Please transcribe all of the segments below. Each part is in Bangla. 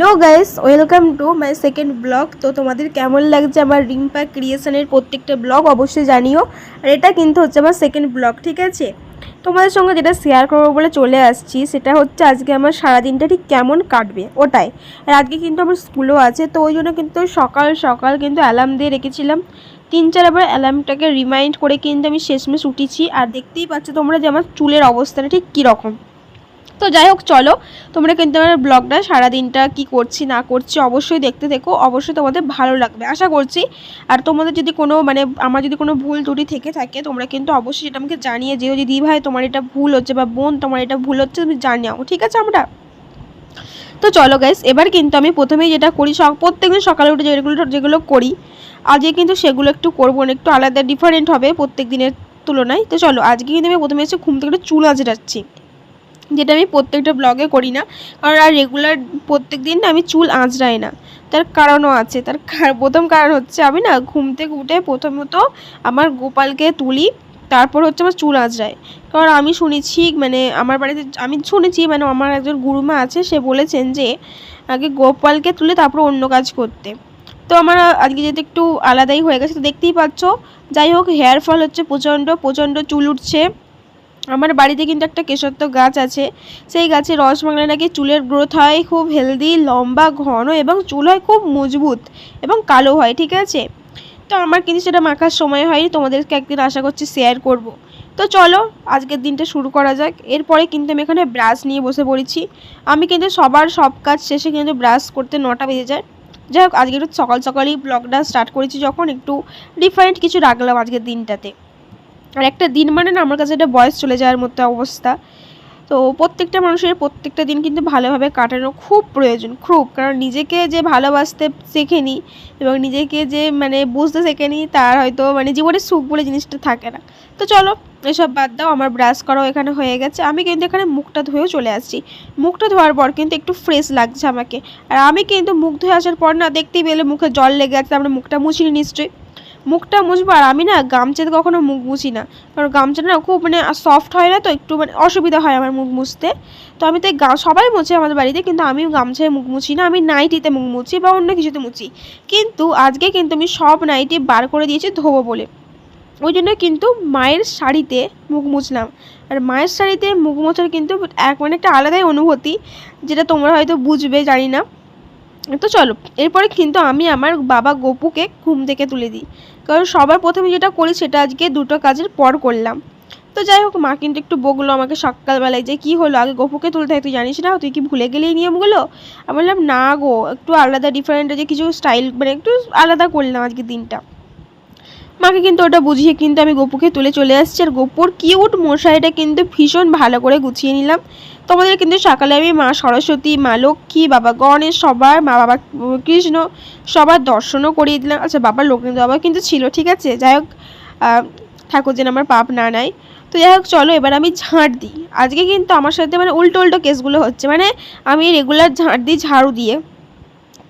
Hello guys, welcome to my second blog. তো তোমাদের কেমন লাগছে আমার রিম্পা ক্রিয়েশনের প্রত্যেকটা ব্লগ অবশ্যই জানিও। আর এটা কিন্তু হচ্ছে আমার সেকেন্ড ব্লগ, ঠিক আছে? তোমাদের সঙ্গে যেটা শেয়ার করবো বলে চলে আসছি সেটা হচ্ছে আজকে আমার সারাদিনটা ঠিক কেমন কাটবে ওটাই। আর আজকে কিন্তু আমার স্কুলও আছে, তো ওই জন্য কিন্তু সকাল সকাল কিন্তু অ্যালার্ম দিয়ে রেখেছিলাম। 3-4বার অ্যালার্মটাকে রিমাইন্ড করে কিন্তু আমি শেষমেশ উঠেছি। আর দেখতেই পাচ্ছ তোমরা যে আমার চুলের অবস্থাটা ঠিক কীরকম। তো যাই হোক, চলো তোমরা কিন্তু আমার ব্লগটা সারাদিনটা কি করছি না করছি অবশ্যই দেখতে থেকো, অবশ্যই তোমাদের ভালো লাগবে আশা করছি। আর তোমাদের যদি কোনো আমার যদি কোনো ভুল ত্রুটি থেকে থাকে তোমরা কিন্তু অবশ্যই সেটা আমাকে জানিয়ে যেও, যে ভাই তোমার এটা ভুল হচ্ছে বা বোন তোমার এটা ভুল হচ্ছে, তুমি জানিও, ঠিক আছে? আমরা তো চলো গাইস, এবার কিন্তু আমি প্রথমেই যেটা করি প্রত্যেকদিন সকালে উঠে যেগুলো করি আজকে কিন্তু সেগুলো একটু করবো না, একটু আলাদা ডিফারেন্ট হবে প্রত্যেক দিনের তুলনায়। তো চলো, আজকে কিন্তু আমি প্রথমে এসে ঘুম থেকে একটু চুল আঁচড়াচ্ছি, যেটা আমি প্রত্যেকটা ব্লগে করি না। কারণ আর রেগুলার প্রত্যেক দিন আমি চুল আঁচড়াই না, তার কারণও আছে। তার প্রথম কারণ হচ্ছে আমি না ঘুম থেকে উঠে প্রথমত আমার গোপালকে তুলি, তারপর হচ্ছে আমার চুল আঁচড়াই। কারণ আমি শুনেছি আমার বাড়িতে আমি শুনেছি আমার একজন গুরুমা আছে, সে বলেছেন যে আগে গোপালকে তুলে তারপর অন্য কাজ করতে। তো আমার আজকে যেহেতু একটু আলাদাই হয়ে গেছে, তো দেখতেই পাচ্ছ। যাই হোক, হেয়ার ফল হচ্ছে প্রচণ্ড প্রচণ্ড, চুল উঠছে। আমার বাড়িতে কিন্তু একটা কেশরত্ব গাছ আছে, সেই গাছে রস মাখলে নাকি চুলের গ্রোথ হয় খুব হেলদি, লম্বা, ঘন এবং চুল হয় খুব মজবুত এবং কালো হয়, ঠিক আছে? তো আমার কিন্তু সেটা মাখার সময় হয়নি, তোমাদেরকে একদিন আশা করছি শেয়ার করব। তো চলো আজকের দিনটা শুরু করা যাক। এরপরে কিন্তু আমি এখানে ব্রাশ নিয়ে বসে পড়েছি। আমি কিন্তু সব কাজ শেষে কিন্তু ব্রাশ করতে 9টা বেজে যায়। যাই হোক, আজকে একটু সকাল সকালই ব্লগটা স্টার্ট করেছি, যখন একটু ডিফারেন্ট কিছু রাখলাম আজকের দিনটাতে। আর একটা দিন না আমার কাছে একটা বয়স চলে যাওয়ার মতো অবস্থা। তো প্রত্যেকটা মানুষের প্রত্যেকটা দিন কিন্তু ভালোভাবে কাটানো খুব প্রয়োজন, খুব। কারণ নিজেকে যে ভালোবাসতে শেখেনি এবং নিজেকে যে বুঝতে শেখেনি তার হয়তো জীবনে সুখ বলে জিনিসটা থাকে না। তো চলো এসব বাদ দাও, আমার ব্রাশ করাও এখানে হয়ে গেছে। আমি কিন্তু এখানে মুখটা ধুয়েও চলে আসছি। মুখটা ধোয়ার পর কিন্তু একটু ফ্রেশ লাগছে আমাকে। আর আমি কিন্তু মুখ ধুয়ে আসার পর না দেখতেই পেলে মুখে জল লেগে আছে, তারপরে মুখটা মুছিনি নিশ্চয়ই। মুখটা মুছবো, আর আমি না গামছাতে কখনো মুখ মুছি না, কারণ গামছাটা না খুব সফট হয় না, তো একটু অসুবিধা হয় আমার মুখ মুছতে। তো আমি তাই সবাই মুছে আমাদের বাড়িতে, কিন্তু আমি গামছায় মুখ মুছি না, আমি নাইটিতে মুখ মুছি বা অন্য কিছুতে মুছি। কিন্তু আজকে কিন্তু আমি সব নাইটি বার করে দিয়েছি ধোবো বলে, ওই জন্য কিন্তু মায়ের শাড়িতে মুখ মুছলাম। আর মায়ের শাড়িতে মুখ মোছার কিন্তু একটা আলাদাই অনুভূতি, যেটা তোমরা হয়তো বুঝবে, জানি না। তো চলো, এরপরে কিন্তু আমি আমার বাবা গপুকে ঘুম থেকে তুলে দিই। কারণ সবার প্রথমে যেটা করি সেটা আজকে দুটো কাজের পর করলাম। তো যাই হোক, মা কিন্তু একটু বকলো আমাকে সকালবেলায়, যে কী হলো আগে গপুকে তুলতে হয়, তুই জানিস না, তুই কি ভুলে গেলি এই নিয়মগুলো? আমি বললাম না গো, একটু আলাদা ডিফারেন্ট যে কিছু স্টাইল একটু আলাদা করলাম আজকে দিনটা। মাকে কিন্তু ওটা বুঝিয়ে কিন্তু আমি গপুকে তুলে চলে আসছি। আর গপুর কিউট মশারিটা কিন্তু ভীষণ ভালো করে গুছিয়ে নিলাম। তোমাদের কিন্তু সকালে আমি মা সরস্বতী, মা লক্ষ্মী, বাবা গণেশ, সবার মা বাবা কৃষ্ণ সবার দর্শনও করিয়ে দিলাম। আচ্ছা, বাবার লোকনাথ বাবা কিন্তু ছিল, ঠিক আছে? যাই হোক, ঠাকুর যেন আমার পাপ না নেয়। তো যাই হোক, চলো এবার আমি ঝাঁট দিই। আজকে কিন্তু আমার সাথে উল্টো উল্টো কেসগুলো হচ্ছে। আমি রেগুলার ঝাঁট দিই ঝাড়ু দিয়ে,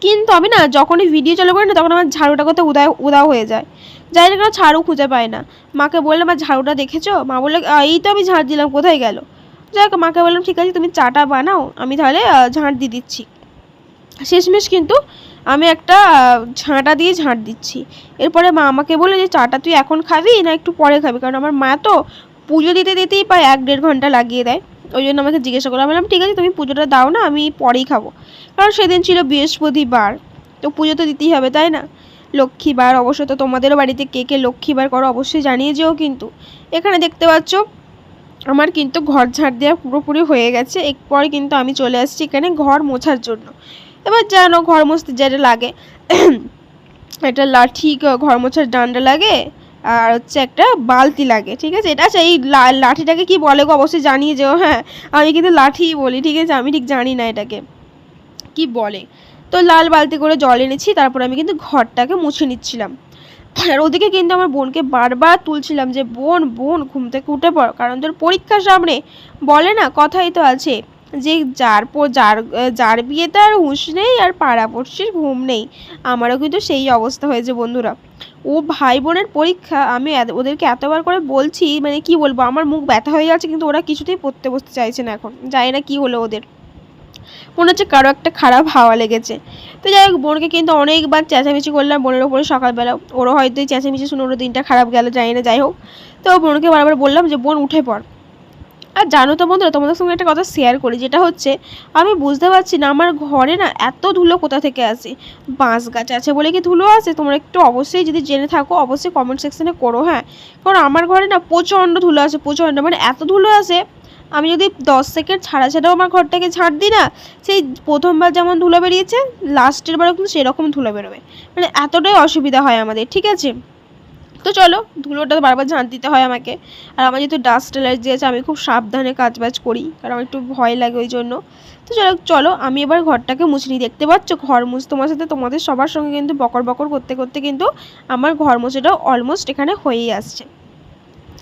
কিন্তু আমি না যখনই ভিডিও চালু করি না তখন আমার ঝাড়ুটা কোথাও উদাও হয়ে যায়, যাই না কেন ঝাড়ু খুঁজে পায় না। মাকে বললাম আমার ঝাড়ুটা দেখেছো? মা বললো এই তো আমি ঝাঁট দিলাম, কোথায় গেল? যাই হোক, মাকে বললাম ঠিক আছে তুমি চাটা বানাও, আমি তাহলে ঝাঁট দিয়ে দিচ্ছি। শেষমেশ কিন্তু আমি একটা ঝাঁটা দিয়ে ঝাঁট দিচ্ছি। এরপরে মা আমাকে বললো যে চাটা তুই এখন খাবি না একটু পরে খাবি? কারণ আমার মা তো পুজো দিতে দিতেই প্রায় 1-1.5 ঘন্টা লাগিয়ে দেয়। ওই জন্য আমাকে জিজ্ঞাসা করলাম, বললাম ঠিক আছে তুমি পুজোটা দাও না, আমি পরেই খাবো। কারণ সেদিন ছিল বৃহস্পতিবার, তো পুজো তো দিতেই হবে, তাই না? লক্ষ্মীবার অবশ্য, তো তোমাদেরও বাড়িতে কে কে লক্ষ্মীবার করো অবশ্যই জানিয়ে যেও। কিন্তু এখানে দেখতে পাচ্ছ আমার কিন্তু ঘর ঝাঁট দেওয়া পুরোপুরি হয়ে গেছে। এরপরে কিন্তু আমি চলে আসছি এখানে ঘর মোছার জন্য। এবার জানো ঘর মুছতে যেটা লাগে, একটা লাঠি, ঘর মোছার ডান্ডা লাগে, আর হচ্ছে একটা বালতি লাগে, ঠিক আছে? এটা আচ্ছা, এই লাঠিটাকে কি বলে গো অবশ্যই জানিয়ে যেও। হ্যাঁ, আমি কিন্তু লাঠিই বলি, ঠিক আছে? আমি ঠিক জানি না এটাকে কি বলে। তো লাল বালতি করে জল এনেছি, তারপর আমি কিন্তু ঘরটাকে মুছে নিচ্ছিলাম। আর ওদিকে কিন্তু আমার বোনকে বারবার তুলছিলাম যে বোন বোন ঘুম থেকে উঠে পড়, কারণ তোর পরীক্ষার সামনে। বলে না, কথাই তো আছে যে যার বিয়ে তার হুঁশ নেই আর পাড়াপড়শির ঘুম নেই। আমারও কিন্তু সেই অবস্থা হয়েছে বন্ধুরা। ও ভাই বোনের পরীক্ষা, আমি ওদেরকে এতবার করে বলছি, কি বলবো, আমার মুখ ব্যথা হয়ে যাচ্ছে, কিন্তু ওরা কিছুতেই পড়তে বসতে চাইছে না। এখন জানি না কি হলো ওদের। মনে হচ্ছে কারো একটা খারাপ হাওয়া লেগেছে। তো যাই হোক বোনকে কিন্তু অনেকবার চেঁচামেচি করলাম বোনের ওপরে সকালবেলা, ওরও হয়তো এই চেঁচামেচি শুনে ওরও দিনটা খারাপ গেল জানি না, যাই হোক। তো বোনকে বারবার বললাম যে বোন উঠে পড়। আর জানো তো বন্ধুরা, তোমাদের সঙ্গে একটা কথা শেয়ার করি, যেটা হচ্ছে আমি বুঝতে পারছি না আমার ঘরে না এত ধুলো কোথা থেকে আসে। বাঁশ গাছ আছে বলে কি ধুলো আসে? তোমরা একটু অবশ্যই যদি জেনে থাকো অবশ্যই কমেন্ট সেকশনে করো, হ্যাঁ। কারণ আমার ঘরে না প্রচণ্ড ধুলো আসে, প্রচণ্ড, মানে এত ধুলো আসে আমি যদি 10 সেকেন্ড ছাড়া ছাড়াও আমার ঘরটাকে ঝাঁট দিই না, সেই প্রথমবার যেমন ধুলো বেরিয়েছে লাস্টের বারও কিন্তু সেরকম ধুলো বেরোবে, মানে এতটাই অসুবিধা হয় আমাদের, ঠিক আছে। তো চলো, ধুলোটা বারবার ঝাঁট দিতে হয় আমাকে। আর আমার যেহেতু ডাস্ট অ্যালার্জি আছে আমি খুব সাবধানে কাজবাজ করি, কারণ আমার একটু ভয় লাগে ওই জন্য। তো চলো চলো আমি এবার ঘরটাকে মুছে নিই। দেখতে পাচ্ছ ঘর মুছ তোমার সাথে তোমাদের সবার সঙ্গে কিন্তু বকর বকর করতে করতে কিন্তু আমার ঘর মোছাটাও অলমোস্ট এখানে হয়েই আসছে।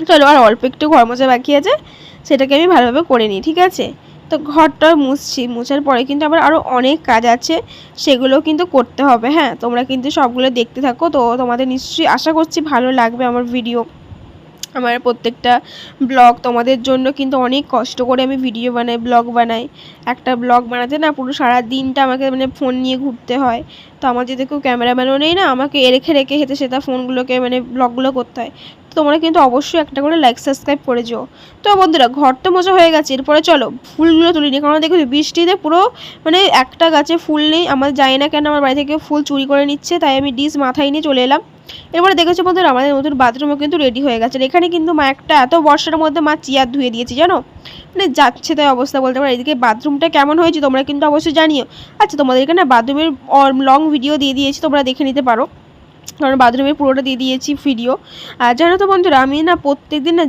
চলো আর অল্প একটু ঘর মোছা বাকি আছে, সেটাকে আমি ভালোভাবে করে নিই, ঠিক আছে। তো ঘরটা মুছছি, মোছার পরে কিন্তু আবার আরও অনেক কাজ আছে, সেগুলো কিন্তু করতে হবে, হ্যাঁ। তোমরা কিন্তু সবগুলো দেখতে থাকো, তো তোমাদের নিশ্চয়ই আশা করছি ভালো লাগবে আমার ভিডিও, আমার প্রত্যেকটা ব্লগ তোমাদের জন্য কিন্তু অনেক কষ্ট করে আমি ভিডিও বানাই, ব্লগ বানাই। একটা ব্লগ বানাতে না পুরো সারা দিনটা আমাকে মানে ফোন নিয়ে ঘুরতে হয়। তো আমার যেহেতু কেউ ক্যামেরাম্যানও নেই না, আমাকে রেখে রেখে হেঁটে সেটা ফোনগুলোকে মানে ব্লগগুলো করতে হয়। তো তোমরা কিন্তু অবশ্যই একটা করে লাইক সাবস্ক্রাইব করে যেও। তো বন্ধুরা ঘর তো মোছা হয়ে গেছে, এরপরে চলো ফুলগুলো তুলি নি, কারণ দেখো বৃষ্টিতে পুরো মানে একটা গাছে ফুল নেই। আমার জানি না কেন আমার বাড়ি থেকে ফুল চুরি করে নিচ্ছে, তাই আমি ডিশ মাথায় নিয়ে চলে এলাম। এবারে দেখেছো বন্ধুরা আমাদের নতুন বাথরুমও কিন্তু রেডি হয়ে গেছে। এখানে কিন্তু মা একটা এত বর্ষার মধ্যে মা চেয়ার ধুয়ে দিয়েছি জানো, মানে যাচ্ছে তাই অবস্থা বলতে পারো। এদিকে বাথরুমটা কেমন হয়েছে তোমরা কিন্তু অবশ্যই জানিও। আচ্ছা তোমাদেরকে না বাথরুমের লং ভিডিও দিয়ে দিয়েছি, তোমরা দেখে নিতে পারো, কারণ বাথরুমের পুরোটা দিয়ে দিয়েছি ভিডিও। আর জানো তো বন্ধুরা আমি না প্রত্যেকদিন না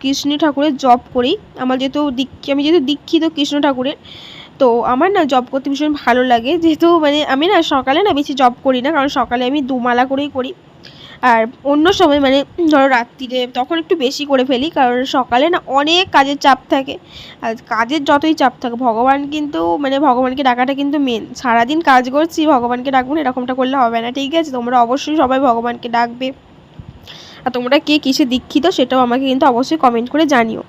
কৃষ্ণ ঠাকুরের জপ করি। আমার যেহেতু আমি যেহেতু দীক্ষিত কৃষ্ণ ঠাকুরের, তো আমার না জব করতে ভীষণ ভালো লাগে। যেহেতু মানে আমি না সকালে না বেশি জব করি না, কারণ সকালে আমি 2 মালা করেই করি। আর অন্য সময় মানে ধরো রাত্রিরে তখন একটু বেশি করে ফেলি, কারণ সকালে না অনেক কাজের চাপ থাকে। আর কাজের যতই চাপ থাকে ভগবান কিন্তু মানে ভগবানকে ডাকাটা কিন্তু মেন। সারাদিন কাজ করছি ভগবানকে ডাকবো না এরকমটা করলে হবে না, ঠিক আছে। তোমরা অবশ্যই সবাই ভগবানকে ডাকবে। আর তোমরা কে কিসে দীক্ষিত সেটাও আমাকে কিন্তু অবশ্যই কমেন্ট করে জানিও।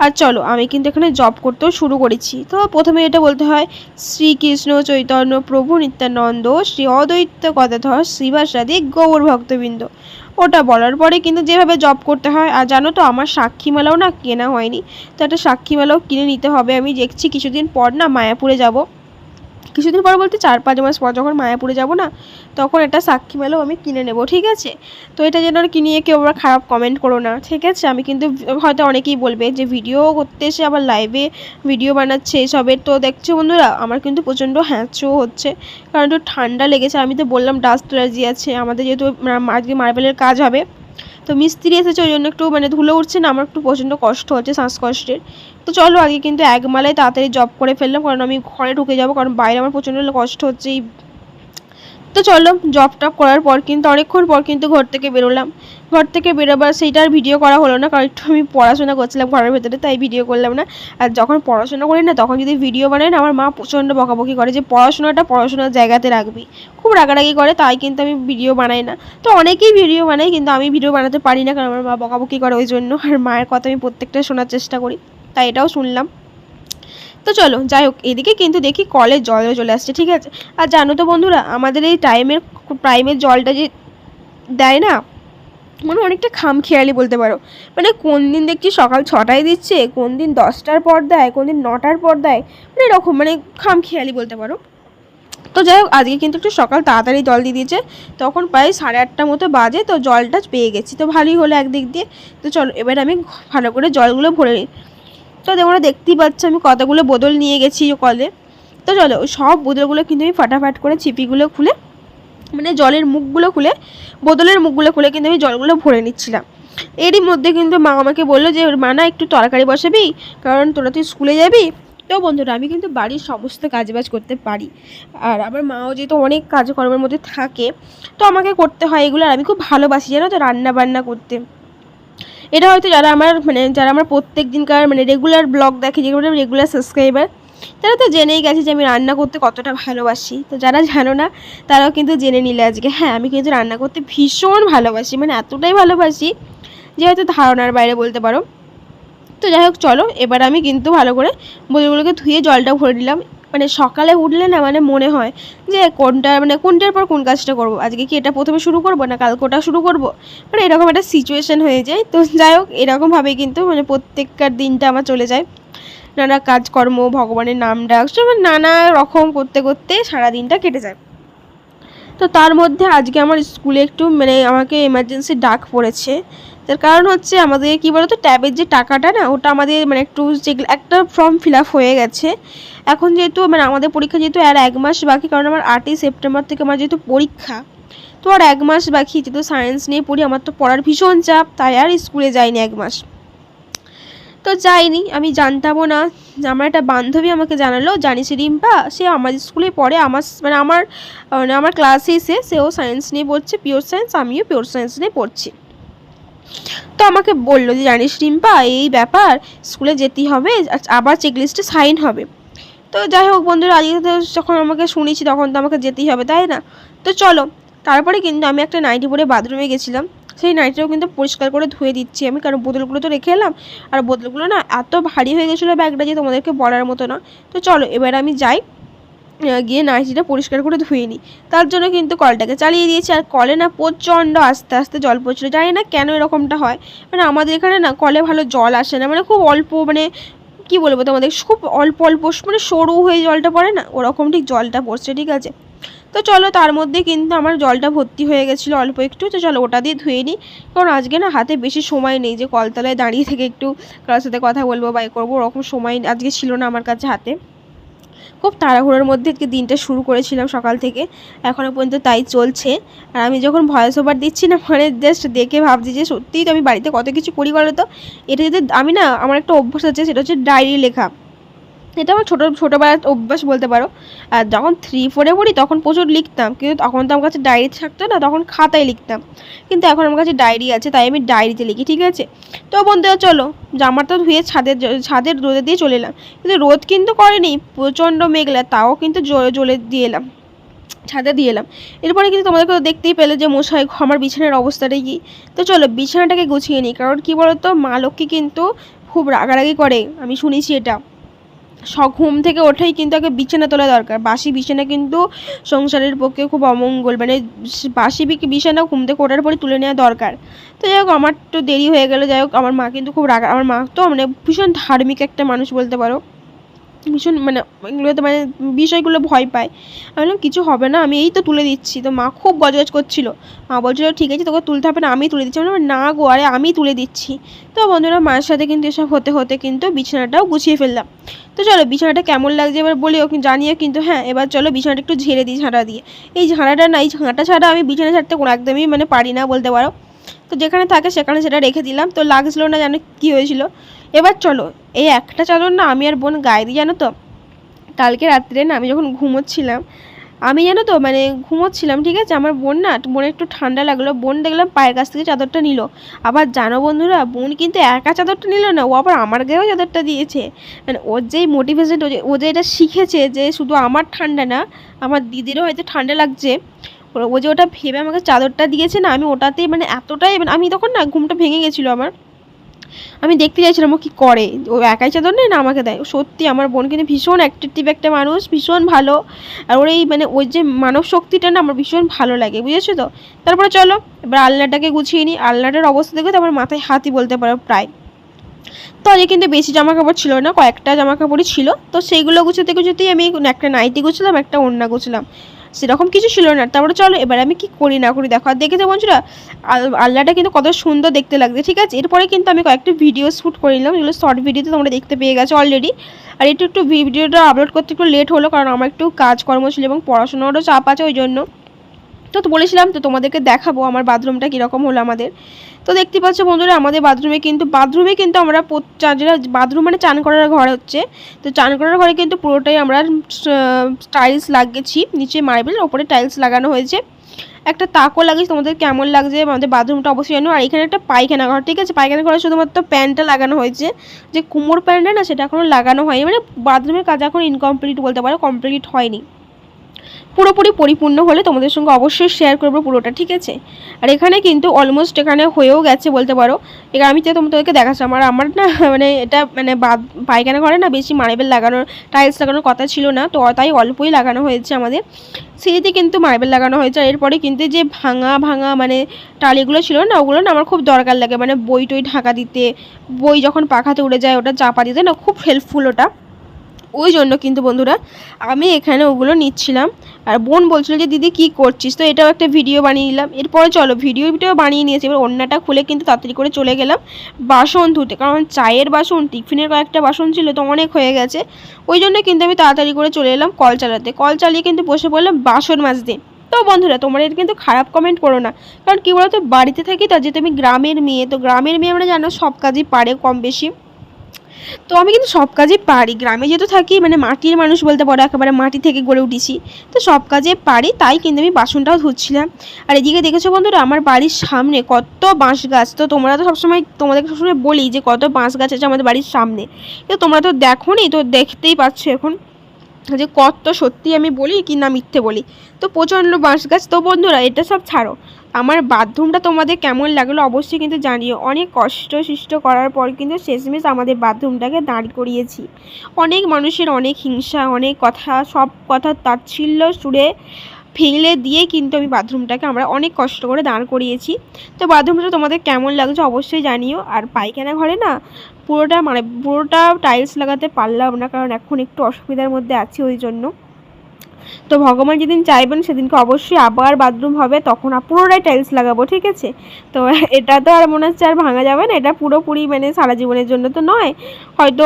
আর চলো আমি কিন্তু এখানে জব করতেও শুরু করেছি। তো প্রথমে এটা বলতে হয় শ্রীকৃষ্ণ চৈতন্য প্রভু নিত্যানন্দ শ্রী অদ্বৈত গদাধর শ্রীবাসাদি গৌর ভক্তবৃন্দ, ওটা বলার পরে কিন্তু যেভাবে জব করতে হয়। আর জানো তো আমার সাক্ষী মালাও না কেনা হয়নি, তো একটা সাক্ষী মালাও কিনে নিতে হবে। আমি দেখছি কিছুদিন পর না মায়াপুরে যাব, কিছুদিন পর বলতে 4-5 মাস পর যখন মায়াপুরে যাব না, তখন একটা সাক্ষী মেলাও আমি কিনে নেব, ঠিক আছে। তো এটা যেন কিনিয়ে কেউ আবার খারাপ কমেন্ট করো না, ঠিক আছে। আমি কিন্তু হয়তো অনেকেই বলবে যে ভিডিও করতে এসে আবার লাইভে ভিডিও বানাচ্ছে এসবের। তো দেখছো বন্ধুরা আমার কিন্তু প্রচণ্ড হ্যাঁচও হচ্ছে, কারণ একটু ঠান্ডা লেগেছে। আমি তো বললাম ডাস্ট অ্যালার্জি আছে আমাদের, যেহেতু আজকে মার্বেলের কাজ হবে, তো মিস্ত্রি এসেছে ওই জন্য একটু মানে ধুলো উঠছে না, আমার একটু প্রচণ্ড কষ্ট হচ্ছে শ্বাসকষ্টের। তো চলো আগে কিন্তু এক মালায় তাড়াতাড়ি জব করে ফেললাম, কারণ আমি ঘরে ঢুকে যাবো, কারণ বাইরে আমার প্রচণ্ড কষ্ট হচ্ছে এই। তো চলো জব টপ করার পর কিন্তু অনেকক্ষণ পর কিন্তু ঘর থেকে বেরোলাম। ঘর থেকে বেরোবার সেইটার ভিডিও করা হলো না, কারণ একটু আমি পড়াশোনা করছিলাম ঘরের ভেতরে, তাই ভিডিও করলাম না। আর যখন পড়াশোনা করি না তখন যদি ভিডিও বানাই না আমার মা প্রচণ্ড বকাবকি করে যে পড়াশোনার জায়গাতে রাখবি, খুব রাগারাগি করে, তাই কিন্তু আমি ভিডিও বানাই না। তো অনেকেই ভিডিও বানাই কিন্তু আমি ভিডিও বানাতে পারি না, কারণ আমার মা বকাবকি করে ওই জন্য। আর মায়ের কথা আমি প্রত্যেকটা শোনার চেষ্টা করি, তাই এটাও শুনলাম। তো চলো যাই হোক এদিকে কিন্তু দেখি কলে জলও চলে আসছে, ঠিক আছে। আর জানো তো বন্ধুরা আমাদের এই প্রাইমের জলটা যে দেয় না, মানে অনেকটা খামখেয়ালি বলতে পারো। মানে কোন দিন দেখছি সকাল 6টায় দিচ্ছে, কোন দিন 10টার পর দেয়, কোন দিন 9টার পর দেয়, মানে এরকম মানে খামখেয়ালি বলতে পারো। তো যাই হোক আজকে কিন্তু একটু সকাল তাড়াতাড়ি জল দিয়ে দিয়েছে, তখন প্রায় 8:30 মতো বাজে, তো জলটা পেয়ে গেছি, তো ভালোই হলো একদিক দিয়ে। তো চলো এবার আমি ভালো করে জলগুলো ভরে নিই। তো তোমরা দেখতেই পাচ্ছ আমি কতগুলো বোতল নিয়ে গেছি কলে। তো চলো সব বোতলগুলো কিন্তু আমি ফাটাফাট করে ছিপিগুলো খুলে মানে জলের মুখগুলো খুলে বোতলের মুখগুলো খুলে কিন্তু আমি জলগুলো ভরে নিচ্ছিলাম। এরই মধ্যে কিন্তু মা আমাকে বললো যে মা না একটু তরকারি বসাবি, কারণ তোরা তুই স্কুলে যাবি। তো বন্ধুরা আমি কিন্তু বাড়ির সমস্ত কাজবাজ করতে পারি, আর আমার মাও যেহেতু অনেক কাজকর্মের মধ্যে থাকে তো আমাকে করতে হয় এগুলো। আর আমি খুব ভালোবাসি জানো তো রান্না বান্না করতে। এটা হয়তো যারা আমার প্রত্যেক দিনকার মানে রেগুলার ব্লগ দেখে, যেগুলো রেগুলার সাবস্ক্রাইবার, তারা তো জেনেই গেছে যে আমি রান্না করতে কতটা ভালোবাসি। তো যারা জানো না তারাও কিন্তু জেনে নিলে আজকে। হ্যাঁ আমি কিন্তু রান্না করতে ভীষণ ভালোবাসি, মানে এতটাই ভালোবাসি যে হয়তো ধারণার বাইরে বলতে পারো। তো যাই হোক চলো এবার আমি কিন্তু ভালো করে বোতলগুলোকে ধুয়ে জলটা ভরে নিলাম। মানে সকালে উঠলে না মানে মনে হয় যে কোনটার পর কোন কাজটা করব, আজকে কি এটা প্রথমে শুরু করব না কালকে ওটা শুরু করব, মানে এরকম একটা সিচুয়েশন হয়ে যায়। তো যাই হোক, এরকমভাবে কিন্তু মানে প্রত্যেকটা দিনটা আমার চলে যায়, নানা কাজকর্ম, ভগবানের নাম ডাক, নানা রকম করতে করতে সারা দিনটা কেটে যায়। তো তার মধ্যে আজকে আমার স্কুলে একটু মানে আমাকে এমার্জেন্সি ডাক পড়েছে। তার কারণ হচ্ছে আমাদের কী বলতো, ট্যাবের যে টাকাটা না ওটা আমাদের মানে একটু যেগুলো একটা ফর্ম ফিল আপ হয়ে গেছে। এখন যেহেতু মানে আমাদের পরীক্ষা যেহেতু আর 1 মাস বাকি, কারণ আমার 8ই সেপ্টেম্বর থেকে আমার যেহেতু পরীক্ষা, তো আর 1 মাস বাকি। যেহেতু সায়েন্স নিয়ে পড়ি, আমার তো পড়ার ভীষণ চাপ, তাই আর স্কুলে যাইনি 1 মাস। তো যাইনি, আমি জানতামও না। আমার একটা বান্ধবী আমাকে জানালো, জানিস রিম্পা, সে আমার স্কুলে পড়ে, আমার ক্লাসে সেও সায়েন্স নিয়ে পড়ছে, পিওর সায়েন্স, আমিও পিওর সায়েন্স নিয়ে পড়ছি। তো আমাকে বললো যে জানিস রিম্পা, এই ব্যাপার, স্কুলে যেতেই হবে, আবার চেকলিস্টে সাইন হবে। তো যাই হোক বন্ধুরা, আজকে তো যখন আমাকে শুনেছি তখন তো আমাকে যেতেই হবে, তাই না? তো চলো, তারপরে কিন্তু আমি একটা নাইটি পরে বাথরুমে গেছিলাম। সেই নাইটিটাও কিন্তু পরিষ্কার করে ধুয়ে দিচ্ছি আমি, কারণ বোতলগুলো তো রেখে এলাম, আর বোতলগুলো না এত ভারী হয়ে গেছিলো ব্যাগটা যে তোমাদেরকে বলার মতো না। তো চলো এবার আমি যাই, গিয়ে নাইটিটা পরিষ্কার করে ধুয়ে নিই। তার জন্য কিন্তু কলটাকে চালিয়ে দিয়েছি, আর কলে না প্রচণ্ড আস্তে আস্তে জল পড়ছিলো। জানি না কেন এরকমটা হয়, মানে আমাদের এখানে না কলে ভালো জল আসে না, মানে খুব অল্প, মানে কী বলবো তোমাদের, খুব অল্প অল্প মানে সরু হয়ে জলটা পড়ে না, ওরকম ঠিক জলটা পড়ছে, ঠিক আছে। তো চলো, তার মধ্যে কিন্তু আমার জলটা ভর্তি হয়ে গেছিলো অল্প একটু। তো চলো ওটা দিয়ে ধুয়ে নিই, কারণ আজকে না হাতে বেশি সময় নেই যে কলতলায় দাঁড়িয়ে থেকে একটু কারোর সাথে কথা বলবো বা করবো, ওরকম সময় আজকে ছিল না আমার কাছে হাতে। খুব তাড়াহুড়োর মধ্যে আজকে দিনটা শুরু করেছিলাম সকাল থেকে, এখনও পর্যন্ত তাই চলছে। আর আমি যখন ভয়েস ওভার দিচ্ছি না, মানে জাস্ট দেখে ভাবছি যে সত্যিই তো আমি বাড়িতে কত কিছু করি বলো তো। এটা যদি আমি না, আমার একটা অভ্যাস আছে, সেটা হচ্ছে ডায়েরি লেখা। এটা আমার ছোটোবেলার অভ্যাস বলতে পারো। আর যখন 3-4-এ পড়ি তখন প্রচুর লিখতাম, কিন্তু তখন তো আমার কাছে ডায়েরি থাকতো না, তখন খাতায় লিখতাম। কিন্তু এখন আমার কাছে ডায়েরি আছে, তাই আমি ডায়েরিতে লিখি, ঠিক আছে। তো বন্ধুরা চলো, জামাটা ধুয়ে ছাদের রোদে দিয়ে চলে এলাম, কিন্তু রোদ কিন্তু করেনি, প্রচণ্ড মেঘলা, তাও কিন্তু জলে দিয়ে এলাম, ছাদে দিয়ে এলাম। এরপরে কিন্তু তোমাদেরকে দেখতেই পেলে যে মশাই আমার বিছানার অবস্থাটাই কি। তো চলো বিছানাটাকে গুছিয়ে নিই, কারণ কী বলতো, মা লক্ষ্মী কিন্তু খুব রাগারাগি করে, আমি শুনেছি এটা। ঘুম থেকে ওঠেই কিন্তু আগে বিছানা তোলা দরকার, বাসি বিছানা কিন্তু সংসারের পক্ষে খুব অমঙ্গল, মানে বাসি বিছানা ঘুম থেকে ওঠার পরে তুলে নেওয়া দরকার। তো যাই হোক, আমার তো দেরি হয়ে গেলো। যাই হোক, আমার মা কিন্তু খুব রাগ, আমার মা তো মানে ভীষণ ধার্মিক একটা মানুষ বলতে পারো, ভীষণ মানে এগুলোতে মানে বিষয়গুলো ভয় পায়। আমি বললাম কিছু হবে না, আমি এই তো তুলে দিচ্ছি। তো মা খুব গজগজ করছিল, মা বলছিল ঠিক আছে তোকে তুলতে হবে না, আমি তুলে দিচ্ছি। বললাম না গো, আরে আমি তুলে দিচ্ছি। তো বন্ধুরা, মায়ের সাথে কিন্তু এসব হতে হতে কিন্তু বিছানাটাও গুছিয়ে ফেললাম। তো চলো বিছানাটা কেমন লাগছে এবার বলি, ওকে জানিয়ে কিন্তু। হ্যাঁ, এবার চলো বিছানাটা একটু ঝেড়ে দিই ঝাঁটা দিয়ে। এই ঝাঁটাটা না, এই ঝাঁটা ছাড়া আমি বিছানা ছাড়তে কোনো একদমই মানে পারি না বলতে পারো। তো যেখানে থাকে সেখানে সেটা রেখে দিলাম, তো লাগছিল না, জানো কী হয়েছিল। এবার চলো, এই একটা চাদর না আমি আর বোন গায়ে দিই, জানো তো। কালকে রাত্রে না আমি যখন ঘুমোচ্ছিলাম, ঠিক আছে, আমার বোনের একটু ঠান্ডা লাগলো, বোন দেখলাম পায়ের কাছ থেকে চাদরটা নিল। আবার জানো বন্ধুরা, বোন কিন্তু একা চাদরটা নিল না, ও আবার আমার গায়েও চাদরটা দিয়েছে। মানে ওর যেই মোটিভেশন, ও যে এটা শিখেছে যে শুধু আমার ঠান্ডা না, আমার দিদিরও হয়তো ঠান্ডা লাগছে, ও যে ওটা ভেবে আমাকে চাদরটা দিয়েছে না, আমি ওটাতেই মানে এতটাই, মানে আমি তখন না ঘুমটা ভেঙে গেছিলো আমার, আমি দেখতে চাইছিলাম ও কী করে, ও একাই চাদর নেয় না আমাকে দেয়। সত্যি আমার বোন কিন্তু ভীষণ অ্যাক্টিভ একটা মানুষ, ভীষণ ভালো। আর ওর এই মানে ওই যে মানব শক্তিটা না আমার ভীষণ ভালো লাগে, বুঝেছো তো। তারপরে চলো এবার আলনাটাকে গুছিয়ে নিই। আলনাটার অবস্থা দেখে তো আমার মাথায় হাতই বলতে পারো প্রায়। তো আজকে কিন্তু বেশি জামা কাপড় ছিল না, কয়েকটা জামা কাপড়ই ছিল। তো সেইগুলো গুছোতে গুছোতেই আমি একটা নাইটি গুছলাম, একটা ওড়না গুছলাম, সেরকম কিছু ছিল না। তারপরে চলো এবার আমি কি করি না করি দেখো। আর দেখেছো বন্ধুরা, আলনাটা কিন্তু কত সুন্দর দেখতে লাগছে, ঠিক আছে। এরপরে কিন্তু আমি কয়েকটা ভিডিও শ্যুট করে নিলাম, যেগুলো শর্ট ভিডিওতে তোমরা দেখতে পেয়ে গেছো অলরেডি। আর একটু ভিডিওটা আপলোড করতে একটু লেট হলো, কারণ আমার একটু কাজকর্ম ছিল এবং পড়াশোনারও চাপ আছে ওই জন্য। তো বলেছিলাম তো তোমাদেরকে দেখাবো আমার বাথরুমটা কীরকম হলো আমাদের। তো দেখতে পাচ্ছ বন্ধুরা, আমাদের বাথরুমে কিন্তু আমরা যেটা বাথরুম মানে চান করার ঘর হচ্ছে, তো চান করার ঘরে কিন্তু পুরোটাই আমরা টাইলস লাগিয়েছি, নিচে মার্বেল, ওপরে টাইলস লাগানো হয়েছে। একটা তাকও লাগিয়েছি, তোমাদের কেমন লাগছে আমাদের বাথরুমটা অবশ্যই জানো। আর এখানে একটা পায়খানা ঘর, ঠিক আছে, পায়খানা ঘরে শুধুমাত্র প্যানটা লাগানো হয়েছে, যে কুমোর প্যানটা না সেটা এখনও লাগানো হয়নি, মানে বাথরুমের কাজ এখন ইনকমপ্লিট বলতে পারো, কমপ্লিট হয়নি। পুরোপুরি পরিপূর্ণ হলে তোমাদের সঙ্গে অবশ্যই শেয়ার করবো পুরোটা, ঠিক আছে। আর এখানে কিন্তু অলমোস্ট এখানে হয়েও গেছে বলতে পারো। এবার আমি তোমাদেরকে দেখাচ্ছি আমার না মানে এটা মানে পায়খানা ঘরে না বেশি মার্বেল লাগানোর টাইলস লাগানোর কথা ছিল না, তো তাই অল্পই লাগানো হয়েছে আমাদের। সিঁড়িতে কিন্তু মার্বেল লাগানো হয়েছে। আর এরপরে কিন্তু যে ভাঙা মানে টালিগুলো ছিল না, ওগুলো না আমার খুব দরকার লাগে, মানে বই টই ঢাকা দিতে, বই যখন পাখাতে উড়ে যায় ওটা চাপা দিতে না খুব হেল্পফুল ওটা। ওই জন্য কিন্তু বন্ধুরা আমি এখানে ওগুলো নিচ্ছিলাম। আর বোন বলছিল যে দিদি কী করছিস, তো এটাও একটা ভিডিও বানিয়ে নিলাম। এরপরে চলো ভিডিও বানিয়ে নিয়েছি, এবার ওড়নাটা খুলে কিন্তু তাড়াতাড়ি করে চলে গেলাম বাসন ধুতে, কারণ চায়ের বাসন টিফিনের কয়েকটা বাসন ছিল তো অনেক হয়ে গেছে। ওই জন্য কিন্তু আমি তাড়াতাড়ি করে চলে এলাম কল চালাতে, কল চালিয়ে কিন্তু বসে পড়লাম বাসন মাজতে। তো বন্ধুরা তোমরা এটা কিন্তু খারাপ কমেন্ট করো না, কারণ কী বলো তো বাড়িতে থাকি তো, যেহেতু আমি গ্রামের মেয়ে, তো গ্রামের মেয়ে আমরা জানো সব কাজই পারে কম বেশি, তো আমি কিন্তু সব কাজই পারি। গ্রামে যেহেতু থাকি মানে মাটির মানুষ বলতে পারো, একেবারে মাটি থেকে গড়ে উঠেছি, তো সব কাজে পারি, তাই কিন্তু আমি বাসনটাও ধুচ্ছিলাম। আর এদিকে দেখেছো বন্ধুরা আমার বাড়ির সামনে কত বাঁশ গাছ, তো তোমরা তো তোমাদেরকে সবসময় বলি যে কত বাঁশ গাছ আছে আমাদের বাড়ির সামনে, কিন্তু তোমরা তো দেখোনি, তো দেখতেই পাচ্ছ এখন যে কত সত্যি আমি বলি কি না মিথ্যে বলি। তো প্রচণ্ড বাঁশ গাছ। তো বন্ধুরা এটা সব ছাড়ো, আমার বাথরুমটা তোমাদের কেমন লাগলো অবশ্যই কিন্তু জানিও। অনেক কষ্ট সৃষ্ট করার পর কিন্তু শেষমেশ আমাদের বাথরুমটাকে দাঁড় করিয়েছি। অনেক মানুষের অনেক হিংসা, অনেক কথা, সব কথা তাচ্ছিল্য সুরে ফেলে দিয়ে কিন্তু আমি বাথরুমটাকে আমরা অনেক কষ্ট করে দাঁড় করিয়েছি। তো বাথরুমটা তোমাদের কেমন লাগছে অবশ্যই জানিও। আর পায়খানা ঘরে না পুরোটা টাইলস লাগাতে পারলাম না, কারণ এখন একটু অসুবিধার মধ্যে আছি ওই জন্য। তো ভগবান যেদিন চাইবেন সেদিনকে অবশ্যই আবার বাথরুম হবে, তখন পুরোটাই টাইলস লাগাবো, ঠিক আছে। তো এটা তো আর মনে হচ্ছে আর ভাঙা যাবে না, এটা পুরোপুরি মানে সারা জীবনের জন্য তো নয়, হয়তো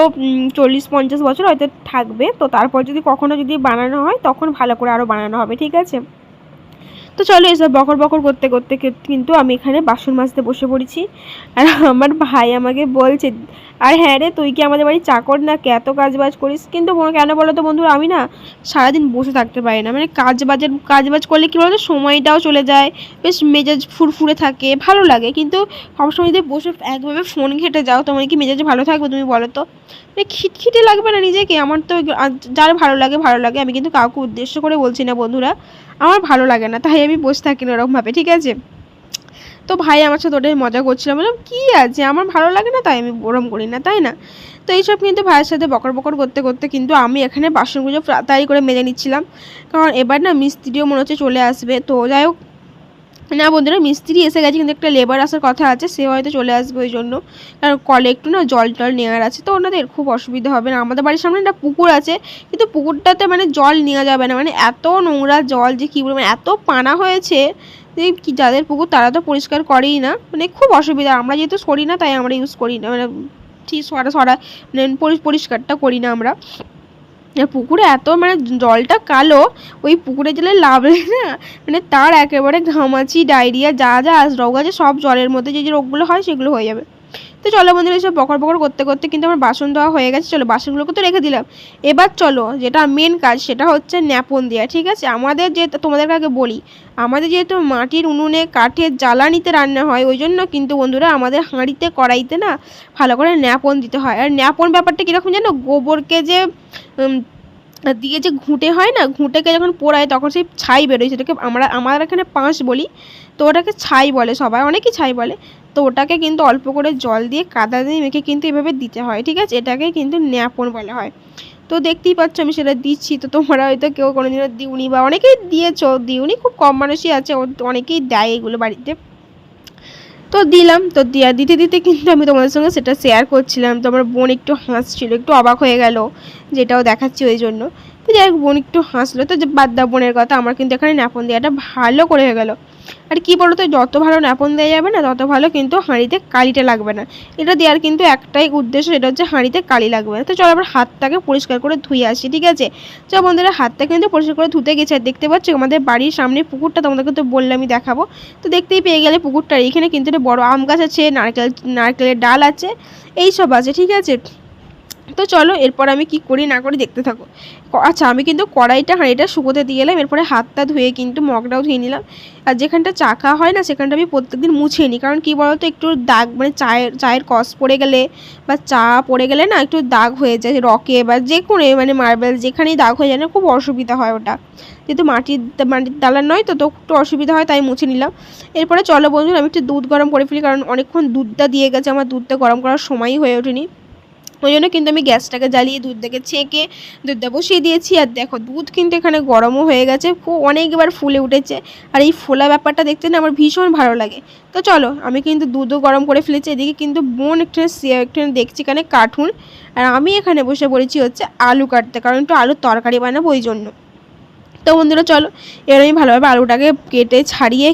40-50 বছর হয়তো থাকবে। তো তারপর যদি কখনো যদি বানানো হয় তখন ভালো করে আরও বানানো হবে, ঠিক আছে। তো চলো এসব বকর করতে করতে কিন্তু আমি এখানে বাসন মাজতে বসে পড়েছি। আর আমার ভাই আমাকে বলছে, আর হ্যাঁ রে তুই কি আমাদের বাড়ির চাকর না, এত কাজবাজ করিস? কিন্তু কেন বলো তো বন্ধুরা, আমি না সারাদিন বসে থাকতে পারি না, মানে কাজবাজ করলে কী বলো তো সময়টাও চলে যায়, বেশ মেজাজ ফুরফুরে থাকে, ভালো লাগে। কিন্তু সবসময় যদি বসে একভাবে ফোন ঘেঁটে যাও তোমার কি মেজাজ ভালো থাকবে তুমি বলো তো? মানে খিটখিটে লাগবে না নিজেকে? আমার তো যার ভালো লাগে, আমি কিন্তু কাউকে উদ্দেশ্য করে বলছি না বন্ধুরা, আমার ভালো লাগে না, তাই আমি বসে থাকি না ওরকমভাবে, ঠিক আছে। তো ভাই আমার সাথে ওটাই মজা করছিলাম, বললাম কী আছে, আমার ভালো লাগে না তাই আমি ওরম করি না, তাই না? তো এইসব কিন্তু ভাইয়ের সাথে বকর করতে করতে কিন্তু আমি এখানে বাসনগুলো তাড়াতাড়ি করে মেজে নিচ্ছিলাম, কারণ এবার না মিস্ত্রিও মনে হচ্ছে চলে আসবে। তো যাই হোক, না বন্ধুরা মিস্ত্রি এসে গেছে, কিন্তু একটা লেবার আসার কথা আছে, সে হয়তো চলে আসবে ওই জন্য, কারণ কলে একটু না জল টল নেওয়ার আছে, তো ওনাদের খুব অসুবিধা হবে না। আমাদের বাড়ির সামনে একটা পুকুর আছে, কিন্তু পুকুরটাতে মানে জল নেওয়া যাবে না, মানে এত নোংরা জল যে কী বলবো, মানে এত পানা হয়েছে যে কি, যাদের পুকুর তারা তো পরিষ্কার করেই না, মানে খুব অসুবিধা। আমরা যেহেতু সরি না তাই আমরা ইউজ করি না, মানে ঠিক মানে পরিষ্কারটা করি না আমরা। পুকুরে এত মানে জলটা কালো, ওই পুকুরে জলে লাভলে না মানে তার একেবারে ঘামাচি ডায়রিয়া যা রোগ আছে সব জলের মধ্যে যে রোগগুলো হয় সেগুলো হয়ে যাবে। তো চলো বন্ধুরা এসব বকর করতে করতে কিন্তু আমার বাসন ধোয়া হয়ে গেছে। চলো বাসনগুলোকে তো রেখে দিলাম, এবার চলো যেটা মেন কাজ সেটা হচ্ছে ন্যাপন দেওয়া, ঠিক আছে। আমাদের যে তোমাদেরকে আগে বলি, আমাদের যেহেতু মাটির উনুনে কাঠের জ্বালানিতে রান্না হয়, ওই জন্য কিন্তু বন্ধুরা আমাদের হাঁড়িতে কড়াইতে না ভালো করে ন্যাপন দিতে হয়। আর ন্যাপন ব্যাপারটা কীরকম জানো, গোবরকে যে দিয়ে যে ঘুঁটে হয় না, ঘুঁটেকে যখন পোড়ায় তখন সেই ছাই বেরোয়, সেটাকে আমার এখানে পাঁশ বলি, তো ওটাকে ছাই বলে সবাই, অনেকেই ছাই বলে। তো ওটাকে কিন্তু অল্প করে জল দিয়ে কাদা দিয়ে মেখে কিন্তু এভাবে দিতে হয়, ঠিক আছে। এটাকে কিন্তু ন্যাপন বলা হয়। তো দেখতেই পাচ্ছ আমি সেটা দিচ্ছি, তো তোমরা হয়তো কেউ কোনোদিনও দিওনি বা অনেকেই দিওনি, খুব কম মানুষই আছে, অনেকেই দেয় এগুলো বাড়িতে। তো দিলাম, তো দিতে কিন্তু আমি তোমাদের সঙ্গে সেটা শেয়ার করছিলাম। তো আমার বোন একটু হাসছিল, একটু অবাক হয়ে গেল, যেটাও দেখাচ্ছি ওই জন্য। তো যাই হোক বোন একটু হাসলো, তো যে বাদ দাও বোনের কথা, আমার কিন্তু এখানে ন্যাপন দেওয়াটা ভালো করে হয়ে গেল। আর কি বলো তো, যত ভালো ন্যাপন দেওয়া যাবে না তত ভালো কিন্তু হাঁড়িতে কালিটা লাগবে না। এটা দেওয়ার কিন্তু একটাই উদ্দেশ্য, সেটা হচ্ছে হাঁড়িতে কালি লাগবে না। তো চলো আবার হাতটাকে পরিষ্কার করে ধুয়ে আসি, ঠিক আছে। চলো বন্ধুরা হাতটা কিন্তু পরিষ্কার করে ধুতে গেছে। আর দেখতে পাচ্ছ আমাদের বাড়ির সামনে পুকুরটা, তোমাদেরকে তো বললামই দেখাবো, তো দেখতেই পেয়ে গেলে পুকুরটার এখানে কিন্তু একটা বড় আম গাছ আছে, নারকেলের ডাল আছে, এই সব আছে, ঠিক আছে। তো চলো এরপর আমি কি করি না করি দেখতে থাকো। আচ্ছা, আমি কিন্তু হাঁড়িটা শুকোতে দিয়ে এলাম, এরপরে হাতটা ধুয়ে কিন্তু মগটাও ধুয়ে নিলাম। আর যেখানটা চা খাওয়া হয় না সেখানটা আমি প্রত্যেকদিন মুছে নিই, কারণ কী বলতো একটু দাগ মানে চায়ের কস পড়ে গেলে বা চা পড়ে গেলে না একটু দাগ হয়ে যায় রকে বা যে কোনো মানে মার্বেল যেখানেই দাগ হয়ে যায় না, খুব অসুবিধা হয় ওটা, যেহেতু মাটির ডালার নয় তো একটু অসুবিধা হয়, তাই মুছে নিলাম। এরপরে চলো বন্ধুরা আমি একটু দুধ গরম করে ফেলি, কারণ অনেকক্ষণ দুধটা দিয়ে গেছে, আমার দুধটা গরম করার সময়ই হয়ে ওঠেনি। ওই জন্য কিন্তু আমি গ্যাসটাকে জ্বালিয়ে দুধটাকে ছেঁকে দুধটা বসিয়ে দিয়েছি। আর দেখো দুধ কিন্তু এখানে গরমও হয়ে গেছে, অনেকবার ফুলে উঠেছে। আর এই ফোলা ব্যাপারটা দেখতে না আমার ভীষণ ভালো লাগে। তো চলো আমি কিন্তু দুধও গরম করে ফেলেছি, এদিকে কিন্তু বোন একটু দেখছি এখানে কার্টুন, আর আমি এখানে বসে পড়েছি হচ্ছে আলু কাটতে, কারণ একটু আলুর তরকারি বানাবো ওই জন্য। তো বন্ধুরা চলো এবার আমি ভালোভাবে আলুটাকে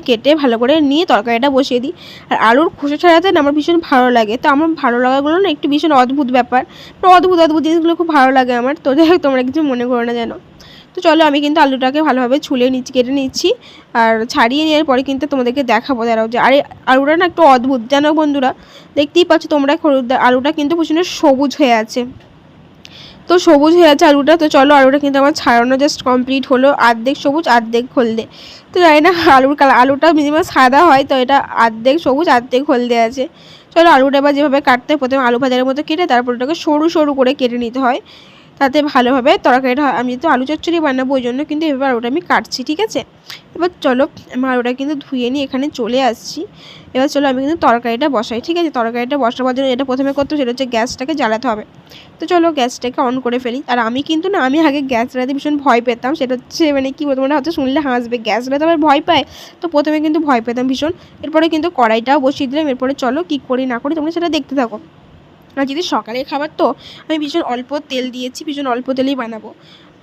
কেটে ভালো করে নিয়ে তরকারিটা বসিয়ে দিই। আর আলুর খোসা ছাড়াতে না আমার ভীষণ ভালো লাগে, তো আমার ভালো লাগাগুলো না একটু ভীষণ অদ্ভুত ব্যাপার, অদ্ভুত জিনিসগুলো খুব ভালো লাগে আমার। তো যাই হোক তোমরা কিছু মনে করো না যেন। তো চলো আমি কিন্তু আলুটাকে ভালোভাবে কেটে নিচ্ছি, আর ছাড়িয়ে নেওয়ার পরে কিন্তু তোমাদেরকে দেখাবো দাঁড়াও যে আরে আলুটা না একটু অদ্ভুত জানো বন্ধুরা, দেখতেই পাচ্ছ তোমরা আলুটা কিন্তু প্রচণ্ড সবুজ হয়ে আছে। তো সবুজ হয়ে আছে আলুটা। তো চলো আলুটা কিন্তু আমার ছাড়ানো জাস্ট কমপ্লিট হলো, অর্ধেক সবুজ অর্ধেক হলদে। তো জানি না আলুটা মিনিমাম সাদা হয়, তো এটা অর্ধেক সবুজ অর্ধেক হলদে আছে। চলো আলুটা এবার যেভাবে কাটতে হয়, প্রথমে আলু ভাজার মতো কেটে তারপর ওটাকে সরু সরু করে কেটে নিতে হয়, তাতে ভালোভাবে তরকারিটা হয়। আমি তো আলু চচ্চড়ি বানাবো ওই জন্য কিন্তু এবার আলুটা আমি কাটছি, ঠিক আছে। এবার চলো আমি আলুটা কিন্তু ধুয়ে নিয়ে এখানে চলে আসছি। এবার চলো আমি কিন্তু তরকারিটা বসাই, ঠিক আছে। তরকারিটা বসাবার জন্য এটা প্রথমে করতে সেটা হচ্ছে গ্যাসটাকে জ্বালাতে হবে। তো চলো গ্যাসটাকে অন করে ফেলি। আর আমি কিন্তু না আমি আগে গ্যাস জ্বালাতে ভীষণ ভয় পেতাম, সেটা হচ্ছে মানে কি বলতো, তোমরা হয়তো শুনলে হাসবে, গ্যাস জ্বালাতে আবার ভয় পায়। তো প্রথমে কিন্তু ভয় পেতাম ভীষণ, এরপরে কিন্তু কড়াইটাও বসিয়ে দিলাম। এরপরে চলো কী করি না করি তোমরা সেটা দেখতে থাকো। আর যদি সকালের খাবার তো আমি ভীষণ অল্প তেল দিয়েছি, ভীষণ অল্প তেলেই বানাবো।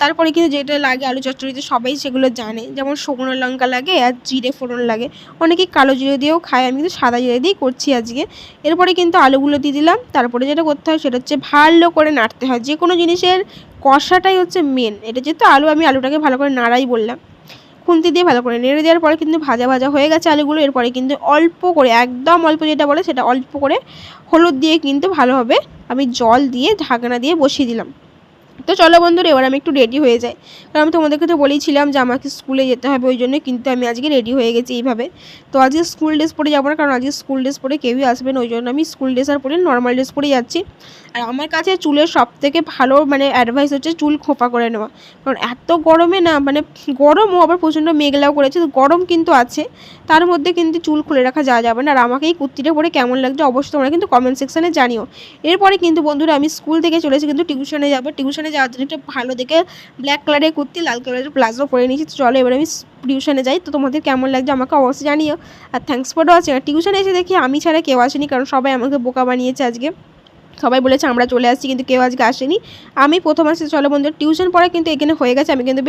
তারপরে কিন্তু যেটা লাগে আলু চচ্চড়িতে সবাই সেগুলো জানে, যেমন শুকনো লঙ্কা লাগে আর জিরে ফোড়ন লাগে, অনেকেই কালো জিরে দিয়েও খায়, আমি কিন্তু সাদা জিরে দিয়েই করছি আজকে। এরপরে কিন্তু আলুগুলো দিয়ে দিলাম। তারপরে যেটা করতে হয় সেটা হচ্ছে ভালো করে নাড়তে হয়, যে কোনো জিনিসের কষাটাই হচ্ছে মেন। এটা যেহেতু আমি আলুটাকে ভালো করে নাড়াই বললাম, খুন্তি দিয়ে ভালো করে নেড়ে দেওয়ার পরে কিন্তু ভাজা হয়ে গেছে আলুগুলো। এরপরে কিন্তু অল্প করে, একদম অল্প যেটা বলে সেটা অল্প করে হলুদ দিয়ে কিন্তু ভালোভাবে আমি জল দিয়ে ঢাকনা দিয়ে বসিয়ে দিলাম। তো চলো বন্ধুরা এবার আমি একটু রেডি হয়ে যাই, কারণ আমি তোমাদেরকে তো বলেইছিলাম যে আমাকে স্কুলে যেতে হবে, ওই জন্য কিন্তু আমি আজকে রেডি হয়ে গেছি এইভাবে। তো আজকে স্কুল ড্রেস পরে যাবো না, কারণ আজকে স্কুল ড্রেস পরে কেউই আসবে না, ওই জন্য আমি স্কুল ড্রেস আর পরে নর্মাল ড্রেস পরে যাচ্ছি। আর আমার কাছে চুলের সবথেকে ভালো মানে অ্যাডভাইস হচ্ছে চুল খোপা করে নেওয়া, কারণ এত গরমে না মানে গরমও আবার প্রচণ্ড মেঘলাও করেছে, গরম কিন্তু আছে, তার মধ্যে কিন্তু চুল খুলে রাখা যাবে না। আর আমাকে এই কুর্তিটা পরে কেমন লাগছে অবশ্যই তোমরা কিন্তু কমেন্ট সেকশানে জানিও। এরপরে কিন্তু বন্ধুরা আমি স্কুল থেকে চলেছি কিন্তু টিউশনে যাবো, টিউশনে যাওয়ার জন্য একটা ভালো দেখে ব্ল্যাক কালারের কুর্তি লাল কালারের প্লাজো পরে নিয়েছি। তো চলো এবার আমি টিউশনে যাই। তো তোমাদের কেমন লাগছে আমাকে অবশ্যই জানিও। আর থ্যাঙ্কস ফর ওয়াচিং। আর টিউশনে এসে দেখি আমি ছাড়া কেউ আসেনি, কারণ সবাই আমাকে বোকা বানিয়েছে আজকে, সবাই বলেছে আমরা চলে আসছি কিন্তু কেউ আজকে আসেনি, আমি প্রথম আসছি। চলো বন্ধুরা টিউশন পড়া কিন্তু এখানে হয়ে গেছে, আমি কিন্তু